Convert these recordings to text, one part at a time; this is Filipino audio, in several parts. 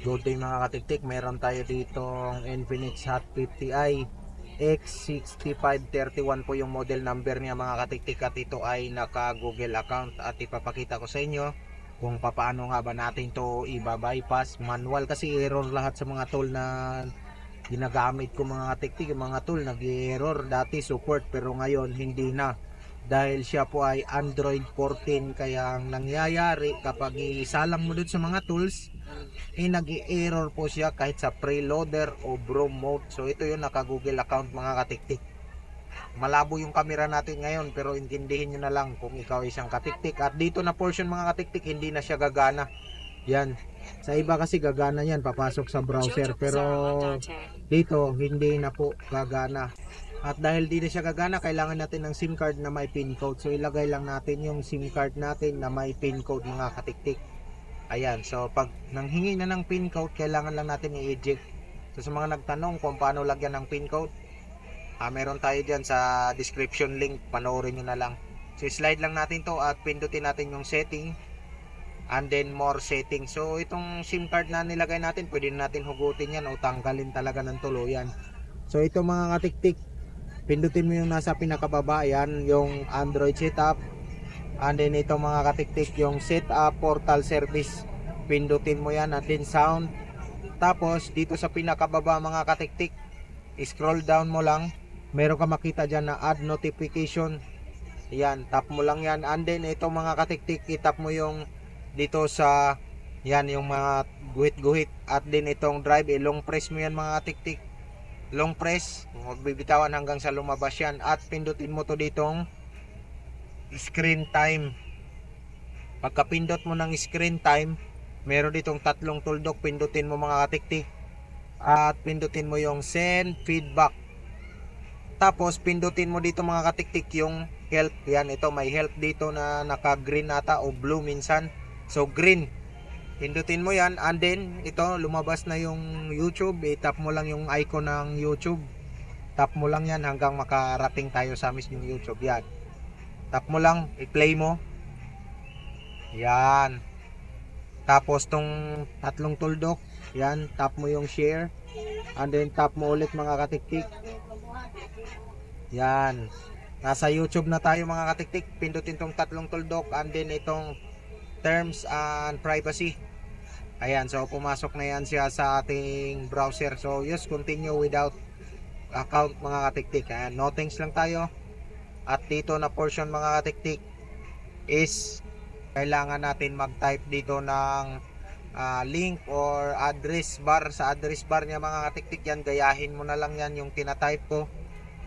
Good day mga katiktik, meron tayo ditong Infinix Hot 50i X6531 po yung model number niya mga katiktik, at ito ay naka Google account, at ipapakita ko sa inyo kung paano nga ba natin to i-bypass. Manual kasi error lahat sa mga tool na ginagamit ko mga katiktik. Yung mga tool nag-error dati support, pero ngayon hindi na, dahil siya po ay Android 14. Kaya ang nangyayari kapag isalang mo dun sa mga tools, nag-error po siya kahit sa preloader o Chrome mode. So ito yung naka Google account mga katiktik. Malabo yung camera natin ngayon, pero intindihin nyo na lang kung ikaw ay isang katiktik. At dito na portion mga katiktik, hindi na siya gagana. Yan, sa iba kasi gagana yan, papasok sa browser, pero dito hindi na po gagana. At dahil di na siya gagana, kailangan natin ng SIM card na may pin code. So ilagay lang natin yung SIM card natin na may pin code mga katiktik. Ayan, so pag nanghingi na ng pin code, kailangan lang natin i-eject. So sa mga nagtanong kung paano lagyan ng pin code, meron tayo dyan sa description link, panoorin nyo na lang. So slide lang natin to at pindutin natin yung setting and then more setting. So itong SIM card na nilagay natin, pwede natin hugutin yan o tanggalin talaga ng tuluyan. So ito mga katiktik, pindutin mo yung nasa pinakababa, yan yung Android setup. And then ito mga katiktik, yung setup portal service, pindutin mo yan, at then sound. Tapos dito sa pinakababa mga katiktik, scroll down mo lang, meron ka makita dyan na add notification. Yan, tap mo lang yan. And then ito mga katiktik, itap mo yung dito sa yan, yung mga guhit-guhit. At then itong drive, long press mo yan mga katiktik, long press, magbibitawan hanggang sa lumabas yan. At pindutin mo to ditong screen time. Pagkapindot mo ng screen time, meron ditong tatlong tuldok, pindutin mo mga katiktik, at pindutin mo yung send feedback. Tapos pindutin mo dito mga katiktik yung help. Yan, ito may help dito na naka green ata o blue minsan. So green, pindutin mo yan, and then ito lumabas na yung YouTube. Tap mo lang yung icon ng YouTube, tap mo lang yan hanggang makarating tayo sa mismong YouTube. Yan, tap mo lang, i-play mo. Yan. Tapos tong tatlong tuldok, yan, tap mo yung share. And then tap mo ulit mga katiktik. Yan. Nasa YouTube na tayo mga katiktik. Pindutin tong tatlong tuldok, and then itong terms and privacy. Ayan, so pumasok na yan siya sa ating browser. So just continue without account mga katiktik. Ayan, no thanks lang tayo. At dito na portion mga katiktik is kailangan natin mag-type dito ng link or address bar. Sa address bar niya mga katiktik, yan, gayahin mo na lang yan yung tinatype ko.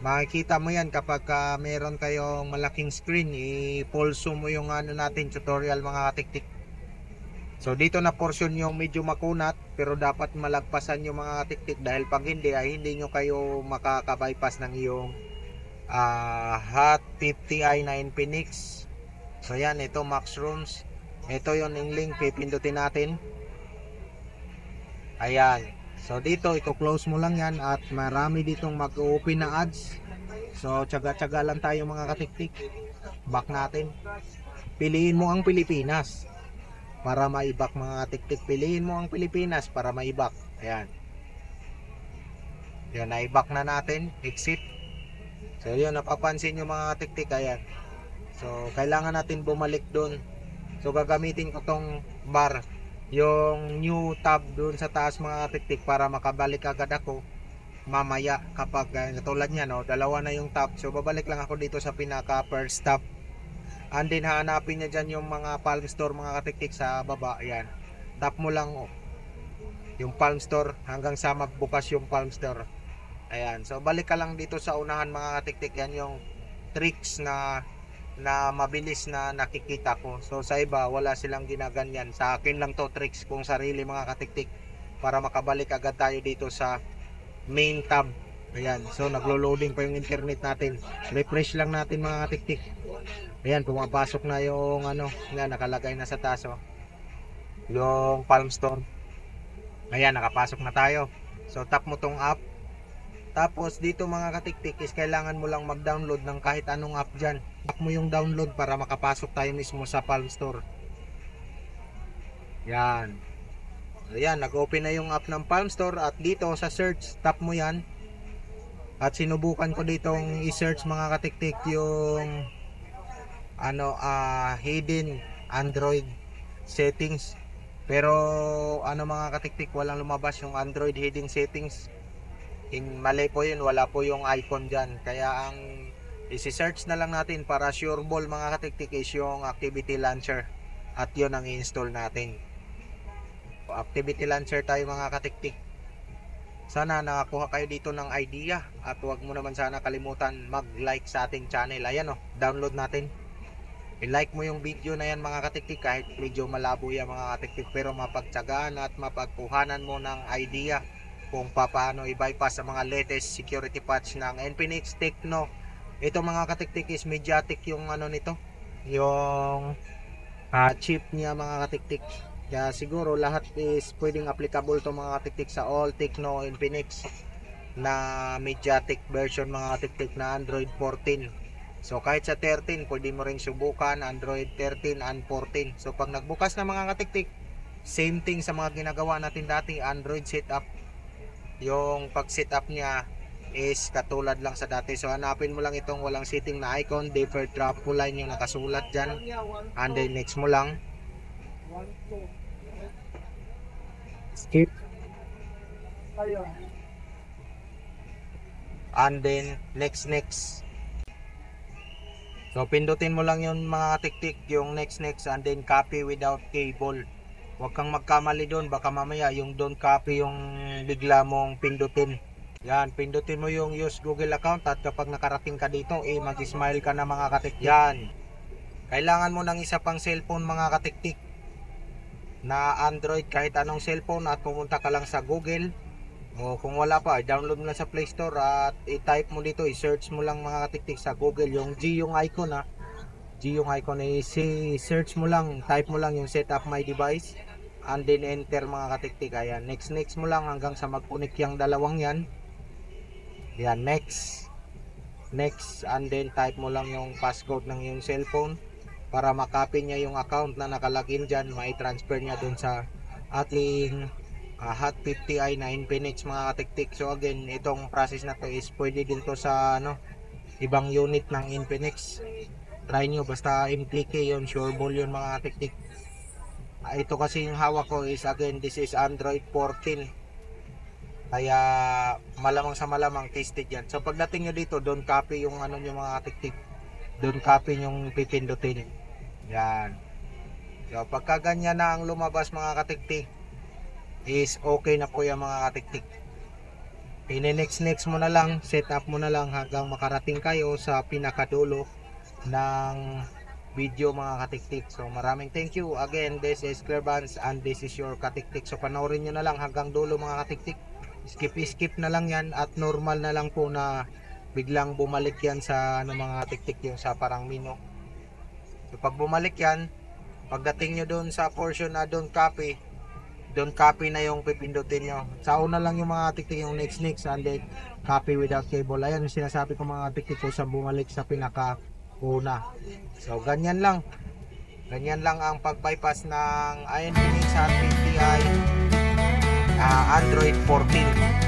Makikita mo yan kapag meron kayong malaking screen, i-pulso mo yung natin tutorial mga katiktik. So dito na portion yung medyo makunat, pero dapat malagpasan yung mga katiktik, dahil pag hindi ay hindi nyo kayo makaka-bypass ng iyong Hot 50i na Infinix. So yan, ito Max Rooms. Ito yung link, pipindutin natin. Ayan. So dito, i-close mo lang yan, at marami ditong mag-open na ads. So tsaga-tsaga lang tayo mga katiktik. Back natin. Piliin mo ang Pilipinas para maibak mga katiktik. Piliin mo ang Pilipinas para maibak. Ayan. Yan, naibak na natin. Exit. So yun, napapansin nyo mga katiktik. Ayan. So kailangan natin bumalik doon. So gagamitin ko tong bar, yung new tab doon sa taas mga katiktik, para makabalik agad ako mamaya kapag katulad niya, no, dalawa na yung tab. So babalik lang ako dito sa pinaka first tab, and then hahanapin niya dyan yung mga Palm Store mga katiktik sa baba. Ayan, tap mo lang yung Palm Store hanggang sa magbukas yung Palm Store. Ayan, so balik ka lang dito sa unahan mga katiktik. Yan yung tricks na mabilis na nakikita ko. So sa iba wala silang ginaganyan, sa akin lang to tricks kong sarili mga katiktik, para makabalik agad tayo dito sa main tab. Ayan, so naglo-loading pa yung internet natin. Refresh lang natin mga katiktik. Ayan, pumapasok na yung nga nakalagay na sa taas, yung Palm Store. Ayan, nakapasok na tayo. So tap mo tong app. Tapos dito mga katiktik is kailangan mo lang mag-download ng kahit anong app dyan. Tap mo yung download para makapasok tayo mismo sa Palm Store. Yan. Ayan, nag-open na yung app ng Palm Store at dito sa search, tap mo yan. At sinubukan ko ditong i-search mga katiktik yung hidden Android settings. Pero mga katiktik, walang lumabas yung Android hidden settings. Mali po yun, wala po yung icon dyan. Kaya ang isi-search na lang natin para sure ball mga katiktik is yung activity launcher. At yun ang i-install natin. Activity launcher tayo mga katiktik. Sana nakakuha kayo dito ng idea. At huwag mo naman sana kalimutan mag-like sa ating channel. Ayan download natin. I-like mo yung video na yan mga katiktik. Kahit medyo malabo yan mga katiktik, pero mapagtsagaan at mapagkuhanan mo ng idea kung paano i-bypass sa mga latest security patch ng Infinix Tecno. Ito mga katiktik is Mediatek yung nito, yung chip niya mga katiktik. Kaya siguro lahat is pwedeng applicable to mga katiktik sa all Tecno Infinix na Mediatek version mga katiktik na Android 14. So kahit sa 13 pwede mo ring subukan Android 13 and 14. So pag nagbukas na mga katiktik, same thing sa mga ginagawa natin dati, Android setup. Yung pag setup niya is katulad lang sa dati. So hanapin mo lang itong walang setting na icon, default drop line yung nakasulat dyan, and then next mo lang skip, and then next. So pindutin mo lang yung mga tiktik, yung next, and then copy without cable. Huwag kang magkamali doon, baka mamaya yung don't copy yung bigla mong pindutin. Yan, pindutin mo yung use Google account at kapag nakarating ka dito, mag-smile ka na mga katiktik. Yan, kailangan mo ng isa pang cellphone mga katiktik na Android, kahit anong cellphone, at pumunta ka lang sa Google. O kung wala pa, download mo lang sa Play Store at i-type mo dito, i-search mo lang mga katiktik sa Google, yung G yung icon G yung icon, i-search mo lang, type mo lang yung setup my device, and then enter mga katiktik. Ayan, next mo lang hanggang sa mag-connect yung dalawang yan. Yan, next, and then type mo lang yung passcode ng yung cellphone para makopy niya yung account na nakalagin dyan, mai-transfer niya dun sa ating Hot 50i na Infinix mga katiktik. So again, itong process na to is pwede din to sa ibang unit ng Infinix. Try nyo, basta MTK yun, sureball yun mga katiktik. Ito kasi yung hawak ko is, again, this is Android 14. Kaya malamang sa malamang tested yan. So pagdating nyo dito, don't copy yung nyo mga katiktik. Don't copy yung pipindutin. Yan. So pagka ganyan na ang lumabas mga katiktik, is okay na po yung mga katiktik. Next mo na lang, set up mo na lang hanggang makarating kayo sa pinakadulo ng video mga katiktik. So maraming thank you. Again, this is Clearbans and this is your katiktik. So panoorin nyo na lang hanggang dulo mga katiktik. Skip na lang yan at normal na lang po na biglang bumalik yan sa mga katiktik, yung sa parang menu. So pag bumalik yan, pagdating nyo doon sa portion na don't copy na yung pipindutin nyo. Sa una lang yung mga tiktik, yung next, and then copy without cable. Ayan yung sinasabi ko mga tiktik ko sa bumalik sa pinaka una. So ganyan lang ang pag-bypass ng Infinix Hot 50i Android 14.